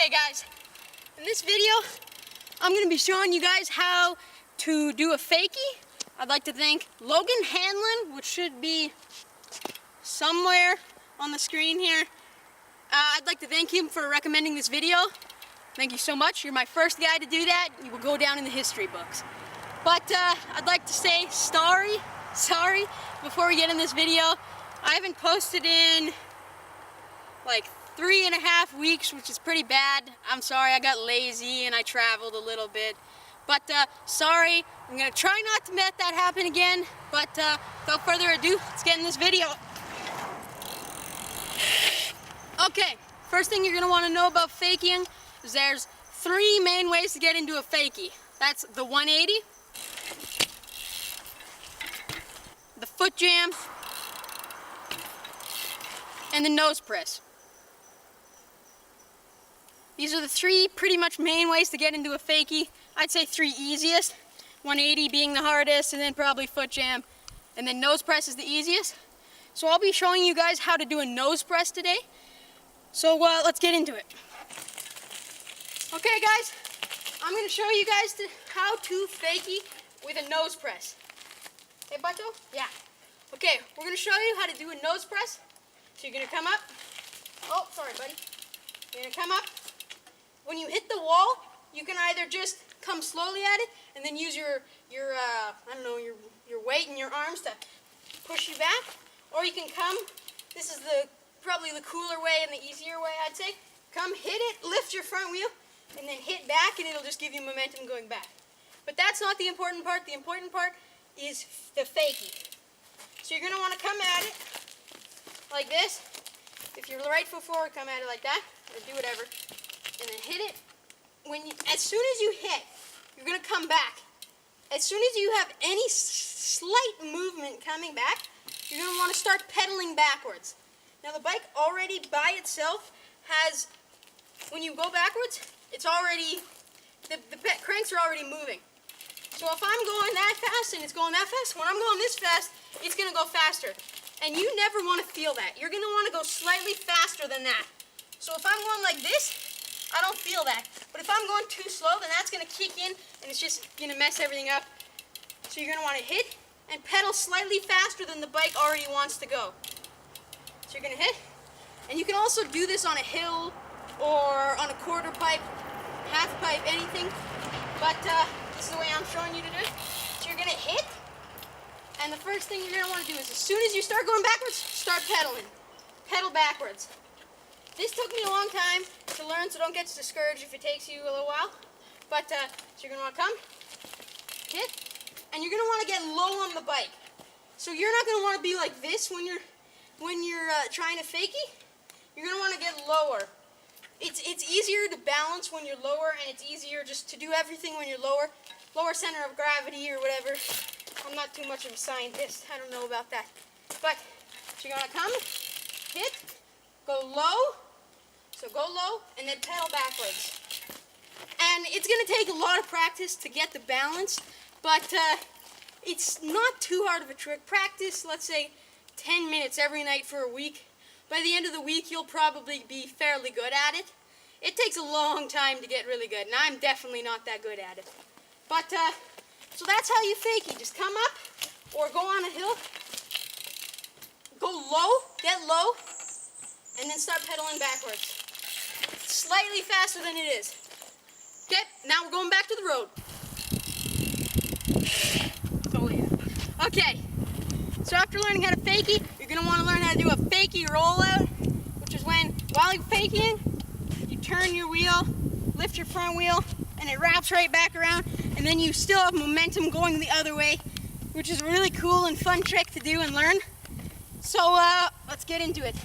Okay guys, in this video, I'm going to be showing you guys how to do a fakie. I'd like to thank Logan Hanlon, which should be somewhere on the screen here. I'd like to thank him for recommending this video. Thank you so much. You're my first guy to do that. You will go down in the history books. But I'd like to say sorry before we get in this video. I haven't posted in like 3.5 weeks, which is pretty bad. I'm sorry, I got lazy and I traveled a little bit. But sorry, I'm gonna try not to let that happen again. But without further ado, let's get in this video. Okay, first thing you're gonna wanna know about faking is there's 3 main ways to get into a fakie. That's the 180, the foot jam, and the nose press. These are the 3 pretty much main ways to get into a fakie. I'd say 3 easiest, 180 being the hardest, and then probably foot jam, and then nose press is the easiest. So I'll be showing you guys how to do a nose press today. So let's get into it. Okay guys, I'm going to show you guys how to fakie with a nose press. Hey Bato? Yeah. Okay, we're going to show you how to do a nose press. So you're going to come up. Oh, sorry buddy. You're going to come up. When you hit the wall, you can either just come slowly at it and then use your weight in your arms to push you back, or you can come. This is probably the cooler way and the easier way, I'd say. Come, hit it, lift your front wheel, and then hit back, and it'll just give you momentum going back. But that's not the important part. The important part is the fakie. So you're gonna want to come at it like this. If you're right foot forward, come at it like that, or do whatever. And then hit it. As soon as you hit, you're going to come back. As soon as you have any slight movement coming back, you're going to want to start pedaling backwards. Now the bike already by itself has, when you go backwards, it's already, the cranks are already moving. So if I'm going that fast and it's going that fast, when I'm going this fast, it's going to go faster. And you never want to feel that. You're going to want to go slightly faster than that. So if I'm going like this, I don't feel that. But if I'm going too slow, then that's going to kick in and it's just going to mess everything up. So you're going to want to hit and pedal slightly faster than the bike already wants to go. So you're going to hit. And you can also do this on a hill or on a quarter pipe, half pipe, anything. But this is the way I'm showing you to do it. So you're going to hit. And the first thing you're going to want to do is as soon as you start going backwards, start pedaling. Pedal backwards. This took me a long time to learn, so don't get discouraged if it takes you a little while. But, so you're going to want to come, hit, and you're going to want to get low on the bike. So you're not going to want to be like this when you're trying to fakie. You're going to want to get lower. It's easier to balance when you're lower, and it's easier just to do everything when you're lower. Lower center of gravity or whatever. I'm not too much of a scientist. I don't know about that. But, so you're going to come, hit, go low. So go low and then pedal backwards. And it's going to take a lot of practice to get the balance, but it's not too hard of a trick. Practice, let's say, 10 minutes every night for a week. By the end of the week, you'll probably be fairly good at it. It takes a long time to get really good, and I'm definitely not that good at it. But, so that's how you fake it. Just come up or go on a hill, go low, get low, and then start pedaling backwards. Slightly faster than it is. Okay, now we're going back to the road. Oh yeah. Okay, so after learning how to fakie, you're going to want to learn how to do a fakie rollout, which is when, while you're faking, you turn your wheel, lift your front wheel, and it wraps right back around, and then you still have momentum going the other way, which is a really cool and fun trick to do and learn. So let's get into it.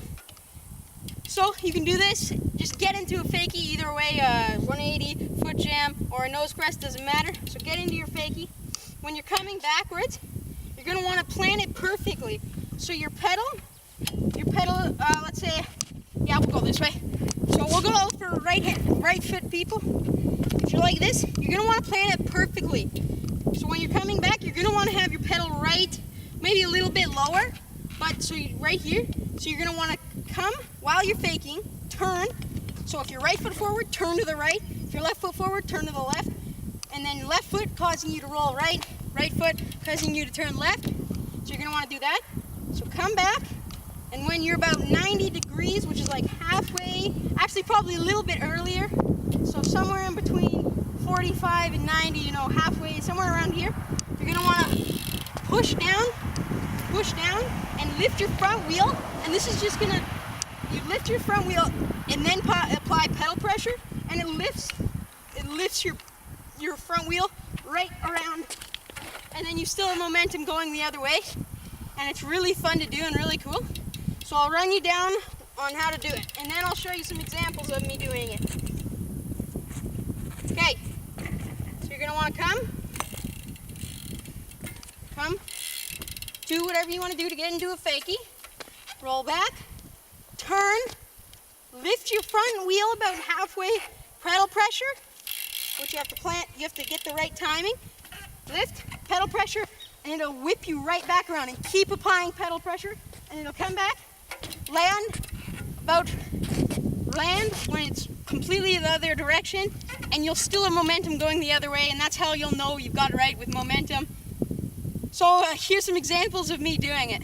So you can do this, just get into a fakie either way, 180, foot jam, or a nose press, doesn't matter. So get into your fakie. When you're coming backwards, you're going to want to plan it perfectly. So your pedal, let's say, yeah, we'll go this way. So we'll go for right foot people. If you're like this, you're going to want to plan it perfectly. So when you're coming back, you're going to want to have your pedal right, maybe a little bit lower, but so right here. So you're going to want to come while you're faking, turn, So if you're right foot forward, turn to the right. If you're left foot forward, turn to the left. And then left foot causing you to roll right, right foot causing you to turn left. So you're gonna wanna do that. So come back, and when you're about 90 degrees, which is like halfway, actually probably a little bit earlier, so somewhere in between 45 and 90, you know, halfway, somewhere around here, you're gonna wanna push down, and lift your front wheel. And this is just gonna, you lift your front wheel and then apply pedal pressure, and it lifts your front wheel right around, and then you still have momentum going the other way, and it's really fun to do and really cool. So I'll run you down on how to do it, and then I'll show you some examples of me doing it. Okay, so you're gonna wanna come, do whatever you wanna do to get into a fakie, roll back, turn, lift your front wheel about halfway, pedal pressure, which you have to plant, you have to get the right timing, lift, pedal pressure, and it'll whip you right back around, and keep applying pedal pressure, and it'll come back, land when it's completely the other direction, and you'll still have momentum going the other way, and that's how you'll know you've got it right with momentum. So here's some examples of me doing it.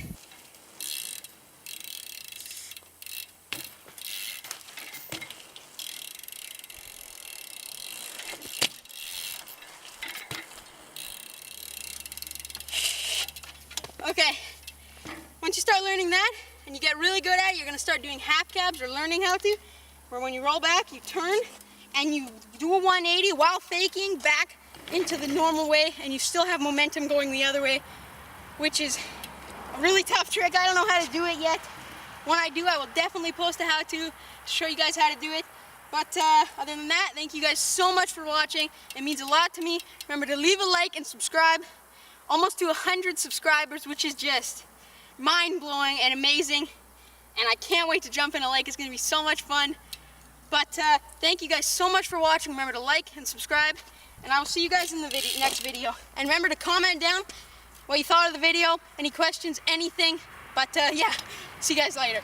Okay, once you start learning that and you get really good at it, you're going to start doing half cabs or learning how to, where when you roll back, you turn and you do a 180 while faking back into the normal way, and you still have momentum going the other way, which is a really tough trick. I don't know how to do it yet. When I do, I will definitely post a how to show you guys how to do it. But other than that, thank you guys so much for watching. It means a lot to me. Remember to leave a like and subscribe. Almost to 100 subscribers, which is just mind-blowing and amazing, and I can't wait to jump in a lake. It's going to be so much fun. But thank you guys so much for watching. Remember to like and subscribe, and I will see you guys in the next video. And remember to comment down what you thought of the video, any questions, anything. But yeah, see you guys later.